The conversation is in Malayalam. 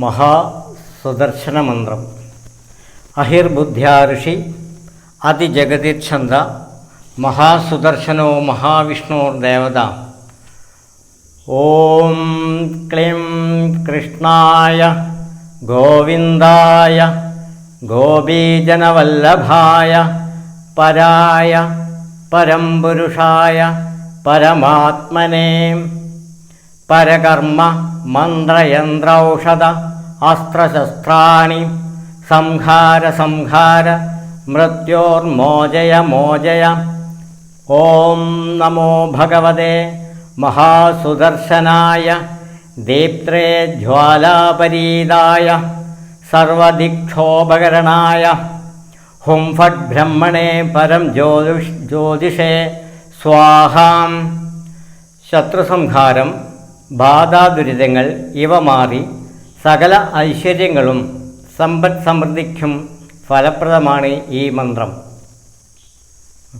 മഹാസുദർശനമന്ത്രം. അഹിർബുദ്ധ്യാ ഋഷി അതിജഗതിച്ഛന്ദ മഹാസുദർശനോ മഹാവിഷ്ണുർദേവത. ഓം ക്ലീം കൃഷ്ണായ ഗോവിന്ദായ ഗോപീജനവല്ലഭായ പരായ പരംപുരുഷായ പരമാത്മനേ പരകർമ്മ മന്ത്രയന്ത്രൌഷധ അസ്ത്രശസ്ത്രാണി സംഹാര മൃത്യോർമോചയ മോചയ. ഓം നമോ ഭഗവതേ മഹാസുദർശനായ ദീപ്ത്രേ ജ്വാലാപരീതായ സർവദിക്ഷോപകരണായ ഹും ഫട് ബ്രഹ്മണേ പരം ജ്യോതിഷേ സ്വാഹാം. ശത്രുസംഹാരം, ബാധാദുരിതങ്ങൾ ഇവ മാറി സകല ഐശ്വര്യങ്ങളും സമ്പദ് സമൃദ്ധിക്കും ഫലപ്രദമാണ് ഈ മന്ത്രം.